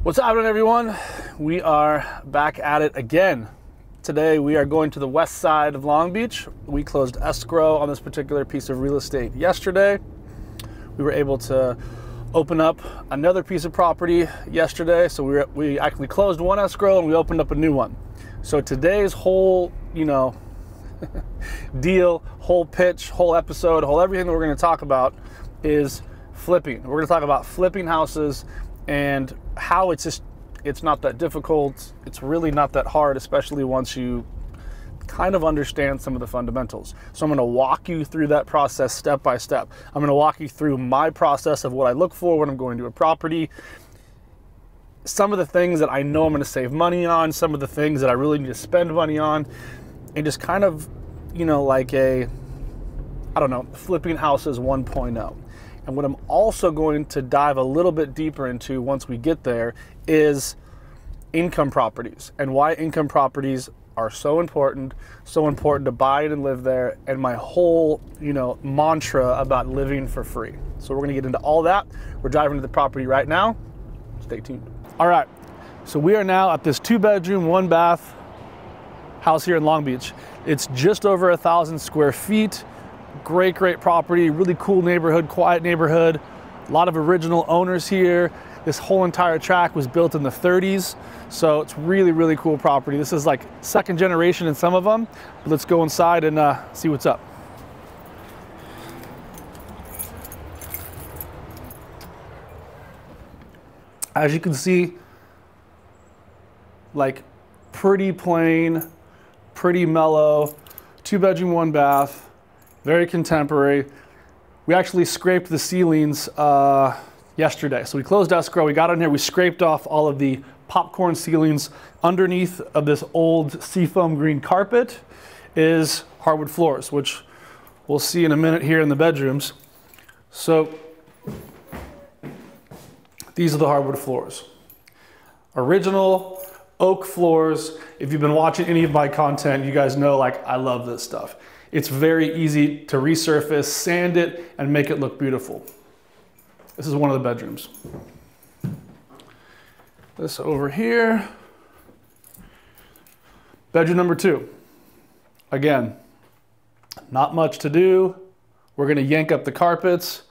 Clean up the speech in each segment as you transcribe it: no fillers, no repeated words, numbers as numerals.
What's happening, everyone? We are back at it again. Today we are going to the west side of Long Beach. We closed escrow on this particular piece of real estate yesterday. We were able to open up another piece of property yesterday. So we actually closed one escrow and we opened up a new one. So today's whole, deal, whole pitch, whole episode, whole everything that we're going to talk about is flipping. We're going to talk about flipping houses and how it's not that difficult. It's really not that hard, especially once you kind of understand some of the fundamentals. So I'm going to walk you through that process step by step. I'm going to walk you through my process of what I look for when I'm going to a property, some of the things that I know I'm going to save money on, some of the things that I really need to spend money on, and just kind of, like flipping houses 1.0. And what I'm also going to dive a little bit deeper into once we get there is income properties and why income properties are so important to buy it and live there, and my whole, mantra about living for free. So we're gonna get into all that. We're driving to the property right now. Stay tuned. All right, so we are now at this 2-bedroom, 1-bath house here in Long Beach. It's just over 1,000 square feet. Great property, really cool neighborhood, quiet neighborhood. A lot of original owners here. This whole entire tract was built in the 30s. So it's really cool property. This is like second generation in some of them. But let's go inside and see what's up. As you can see, like pretty plain, pretty mellow, 2-bedroom, 1-bath. Very contemporary. We actually scraped the ceilings yesterday. So we closed escrow, we got in here, we scraped off all of the popcorn ceilings. Underneath of this old seafoam green carpet is hardwood floors, which we'll see in a minute here in the bedrooms. So these are the hardwood floors. Original oak floors. If you've been watching any of my content, you guys know I love this stuff. It's very easy to resurface, sand it, and make it look beautiful. This is one of the bedrooms. This over here. Bedroom number 2. Again, not much to do. We're gonna yank up the carpets.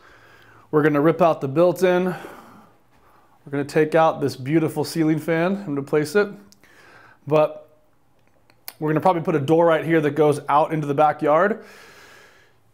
We're gonna rip out the built-in. We're gonna take out this beautiful ceiling fan and replace it. But we're gonna probably put a door right here that goes out into the backyard.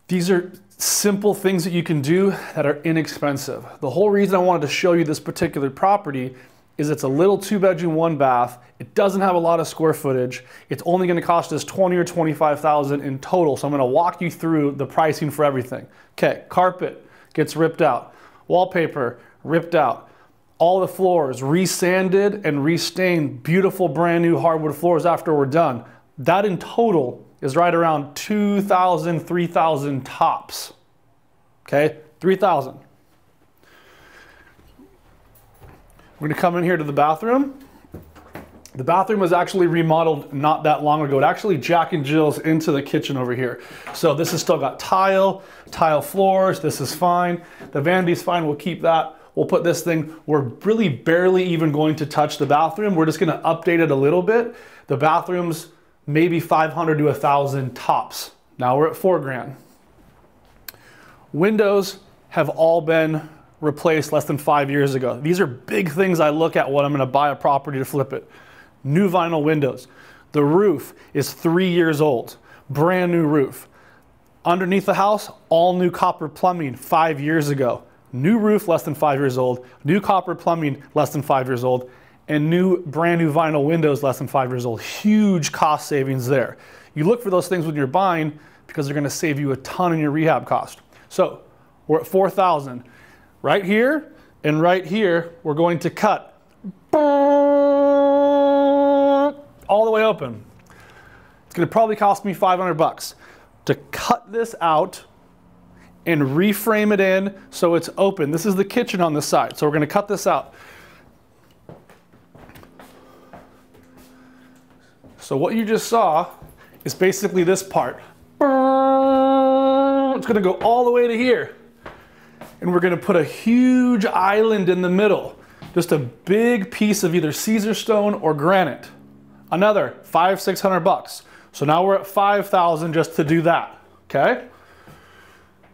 These are simple things that you can do that are inexpensive. The whole reason I wanted to show you this particular property is it's a little 2-bedroom, 1-bath. It doesn't have a lot of square footage. It's only gonna cost us $20,000 or $25,000 in total. So I'm gonna walk you through the pricing for everything. Okay, carpet gets ripped out. Wallpaper ripped out. All the floors resanded and restained, beautiful brand new hardwood floors after we're done. That in total is right around $2,000, $3,000 tops. Okay, $3,000. We're gonna come in here to the bathroom. The bathroom was actually remodeled not that long ago. It actually Jack and Jill's into the kitchen over here. So this has still got tile floors. This is fine. The vanity's fine, we'll keep that. We'll put this thing, we're really barely even going to touch the bathroom. We're just gonna update it a little bit. The bathroom's maybe 500 to 1,000 tops. Now we're at $4,000. Windows have all been replaced less than 5 years ago. These are big things I look at when I'm gonna buy a property to flip it. New vinyl windows. The roof is 3 years old, brand new roof. Underneath the house, all new copper plumbing 5 years ago. New roof, less than 5 years old. New copper plumbing, less than 5 years old. And brand new vinyl windows, less than 5 years old. Huge cost savings there. You look for those things when you're buying because they're gonna save you a ton in your rehab cost. So we're at $4,000. Right here and right here, we're going to cut all the way open. It's gonna probably cost me 500 bucks to cut this out and reframe it in so it's open. This is the kitchen on this side, so we're gonna cut this out. So what you just saw is basically this part. It's gonna go all the way to here. And we're gonna put a huge island in the middle. Just a big piece of either Caesar stone or granite. Another $500-600. So now we're at 5,000 just to do that, okay?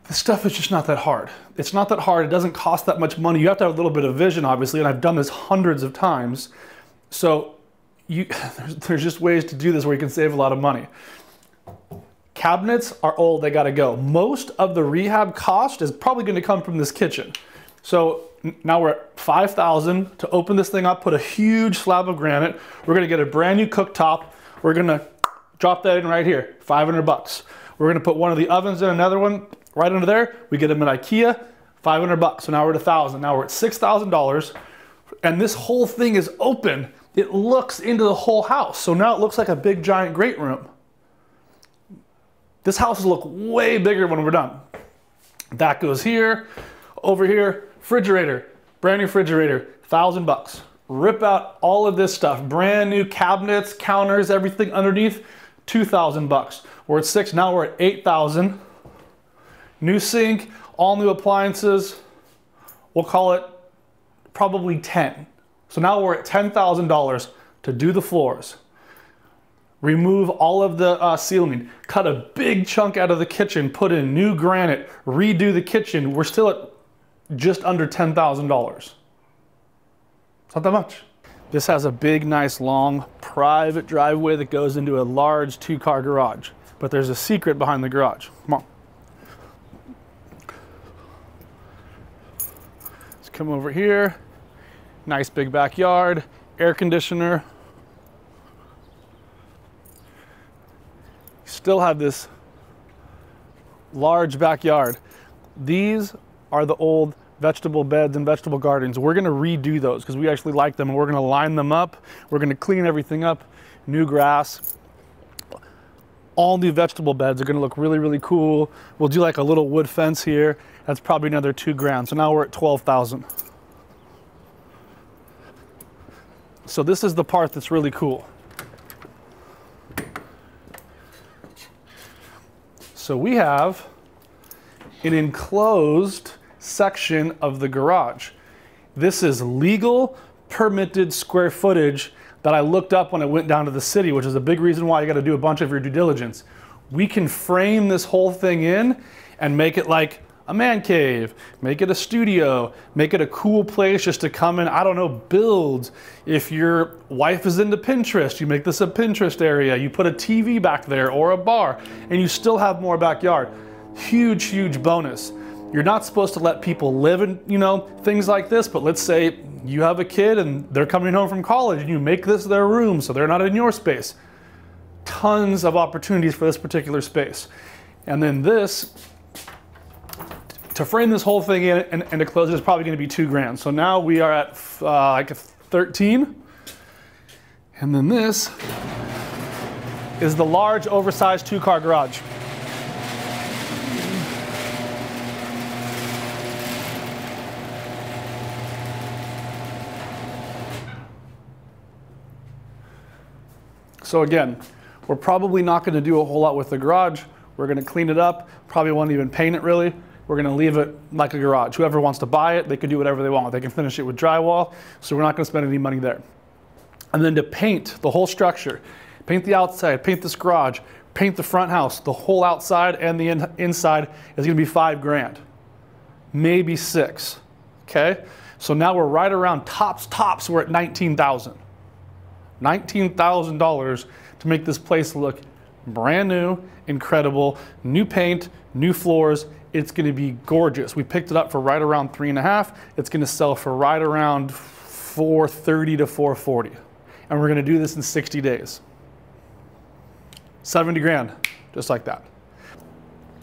This stuff is just not that hard. It's not that hard. It doesn't cost that much money. You have to have a little bit of vision, obviously, and I've done this hundreds of times. So there's just ways to do this where you can save a lot of money. Cabinets are old, they gotta go. Most of the rehab cost is probably gonna come from this kitchen. So now we're at 5,000 to open this thing up, put a huge slab of granite. We're gonna get a brand new cooktop. We're gonna drop that in right here, 500 bucks. We're gonna put one of the ovens in, another one right under there. We get them at IKEA, 500 bucks. So now we're at 1,000. Now we're at $6,000. And this whole thing is open. It looks into the whole house. So now it looks like a big giant great room. This house will look way bigger when we're done. That goes here, over here, refrigerator, brand new refrigerator, 1,000 bucks. Rip out all of this stuff, brand new cabinets, counters, everything underneath, 2,000 bucks. We're at 6, now we're at 8,000. New sink, all new appliances, we'll call it probably 10. So now we're at $10,000 to do the floors. Remove all of the ceiling, cut a big chunk out of the kitchen, put in new granite, redo the kitchen. We're still at just under $10,000. It's not that much. This has a big, nice, long, private driveway that goes into a large 2-car garage. But there's a secret behind the garage. Come on. Let's come over here. Nice big backyard, air conditioner. Still have this large backyard. These are the old vegetable beds and vegetable gardens. We're gonna redo those because we actually like them, and we're gonna line them up. We're gonna clean everything up, new grass. All new vegetable beds are gonna look really, really cool. We'll do like a little wood fence here. That's probably another $2,000. So now we're at 12,000. So this is the part that's really cool. So we have an enclosed section of the garage. This is legal, permitted square footage that I looked up when I went down to the city, which is a big reason why you got to do a bunch of your due diligence. We can frame this whole thing in and make it like a man cave, make it a studio, make it a cool place just to come in, I don't know, build. If your wife is into Pinterest, you make this a Pinterest area, you put a TV back there or a bar, and you still have more backyard. Huge, huge bonus. You're not supposed to let people live in, things like this, but let's say you have a kid and they're coming home from college and you make this their room so they're not in your space. Tons of opportunities for this particular space. And then this, to frame this whole thing in and to close it is probably going to be $2,000. So now we are at like a 13. And then this is the large oversized 2-car garage. So again, we're probably not going to do a whole lot with the garage. We're going to clean it up. Probably won't even paint it really. We're going to leave it like a garage. Whoever wants to buy it, they can do whatever they want. They can finish it with drywall, so we're not going to spend any money there. And then to paint the whole structure, paint the outside, paint this garage, paint the front house, the whole outside and the inside is going to be $5,000, maybe $6,000. Okay, so now we're right around tops. We're at $19,000. $19,000 to make this place look brand new, incredible, new paint, new floors. It's going to be gorgeous. We picked it up for right around 3.5. It's going to sell for right around $430 to $440. And we're going to do this in 60 days. 70 grand, just like that.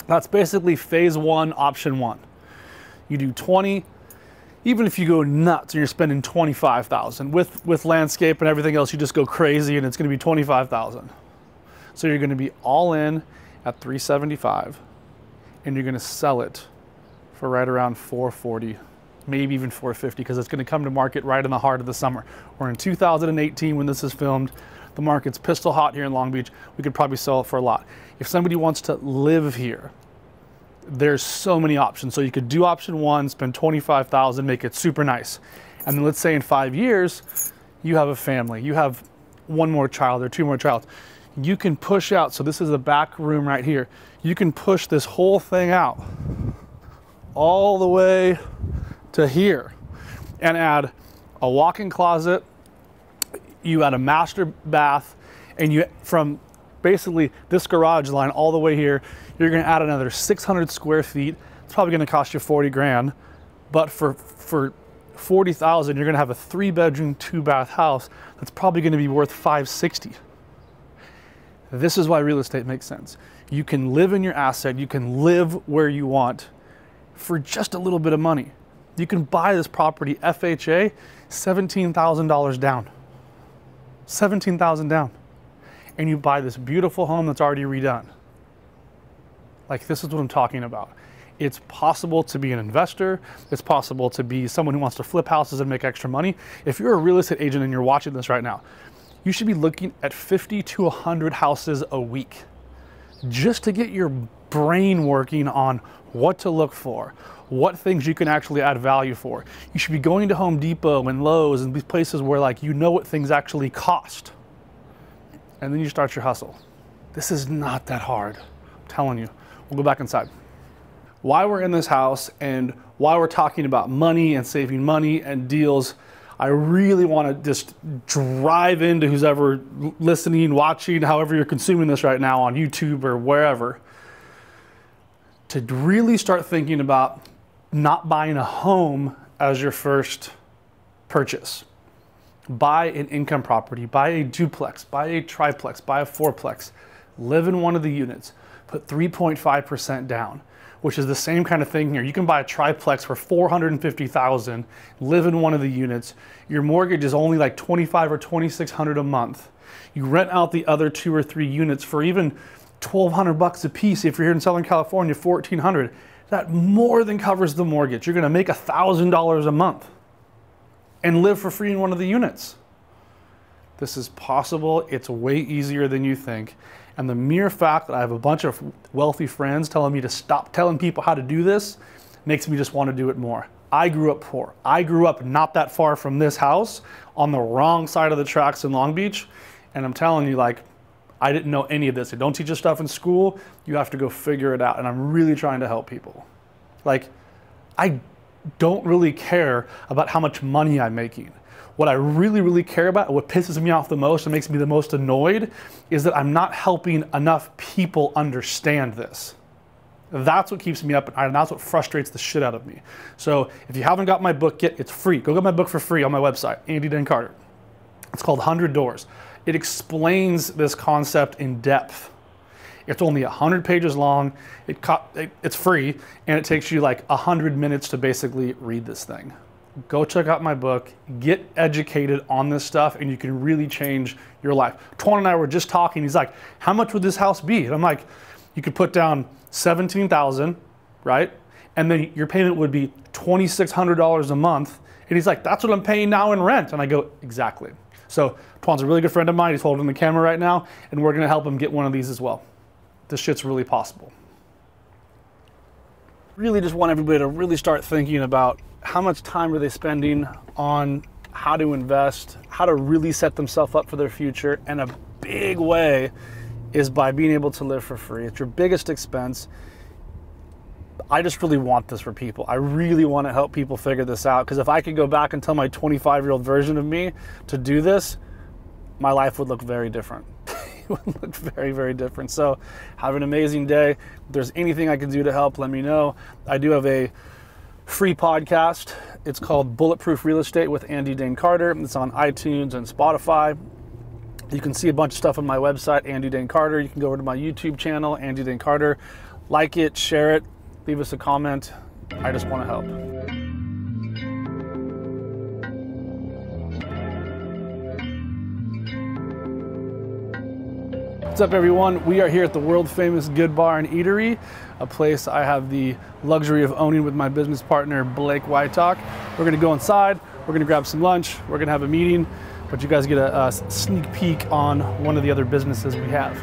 That's basically phase 1, option 1. You do 20. Even if you go nuts and you're spending $25,000 with landscape and everything else, you just go crazy and it's going to be $25,000. So you're going to be all in at $375, and you're going to sell it for right around $440, maybe even $450, because it's going to come to market right in the heart of the summer. We're in 2018 when this is filmed. The market's pistol hot here in Long Beach. We could probably sell it for a lot. If somebody wants to live here, there's so many options. So you could do option 1, spend $25,000, make it super nice. And then let's say in 5 years, you have a family, you have one more child or two more child. You can push out, so this is the back room right here. You can push this whole thing out all the way to here and add a walk-in closet, you add a master bath, and you, from basically this garage line all the way here, you're gonna add another 600 square feet. It's probably gonna cost you 40 grand, but for 40,000, you're gonna have a 3-bedroom, 2-bath house that's probably gonna be worth 560. This is why real estate makes sense. You can live in your asset, you can live where you want for just a little bit of money. You can buy this property FHA, $17,000 down. $17,000 down. And you buy this beautiful home that's already redone. Like, this is what I'm talking about. It's possible to be an investor. It's possible to be someone who wants to flip houses and make extra money. If you're a real estate agent and you're watching this right now, you should be looking at 50 to 100 houses a week just to get your brain working on what to look for, what things you can actually add value for. You should be going to Home Depot and Lowe's and these places where, like, you know what things actually cost. And then you start your hustle. This is not that hard, I'm telling you. We'll go back inside. Why we're in this house and why we're talking about money and saving money and deals, I really want to just drive into who's ever listening, watching, however you're consuming this right now on YouTube or wherever, to really start thinking about not buying a home as your first purchase. Buy an income property, buy a duplex, buy a triplex, buy a fourplex, live in one of the units, put 3.5% down, which is the same kind of thing here. You can buy a triplex for $450,000, live in one of the units. Your mortgage is only like $2,500 or $2,600 a month. You rent out the other 2 or 3 units for even $1,200 a piece. If you're here in Southern California, $1,400. That more than covers the mortgage. You're gonna make $1,000 a month and live for free in one of the units. This is possible. It's way easier than you think. And the mere fact that I have a bunch of wealthy friends telling me to stop telling people how to do this makes me just want to do it more. I grew up poor. I grew up not that far from this house on the wrong side of the tracks in Long Beach. And I'm telling you, like, I didn't know any of this. They don't teach you stuff in school. You have to go figure it out. And I'm really trying to help people. Like, I don't really care about how much money I'm making. What I really, really care about, what pisses me off the most and makes me the most annoyed, is that I'm not helping enough people understand this. That's what keeps me up, and that's what frustrates the shit out of me. So if you haven't got my book yet, it's free. Go get my book for free on my website, Andy Dane Carter. It's called 100 Doors. It explains this concept in depth. It's only 100 pages long. It's free, and it takes you like 100 minutes to basically read this thing. Go check out my book, get educated on this stuff, and you can really change your life. Twan and I were just talking. He's like, how much would this house be? And I'm like, you could put down $17,000, right? And then your payment would be $2,600 a month. And he's like, that's what I'm paying now in rent. And I go, exactly. So Twan's a really good friend of mine. He's holding the camera right now, and we're gonna help him get one of these as well. This shit's really possible. Really just want everybody to really start thinking about how much time are they spending on how to invest, how to really set themselves up for their future. And a big way is by being able to live for free. It's your biggest expense. I just really want this for people. I really want to help people figure this out, because if I could go back and tell my 25-year-old version of me to do this, my life would look very different. It would look very, very different. So have an amazing day. If there's anything I can do to help, let me know. I do have a free podcast. It's called Bulletproof Real Estate with Andy Dane Carter. It's on iTunes and Spotify. You can see a bunch of stuff on my website, Andy Dane Carter. You can go over to my YouTube channel, Andy Dane Carter. Like it, share it, leave us a comment. I just want to help. What's up, everyone? We are here at the world famous Good Bar and Eatery, a place I have the luxury of owning with my business partner, Blake Wytalk. We're gonna go inside, we're gonna grab some lunch, we're gonna have a meeting, but you guys get a sneak peek on one of the other businesses we have.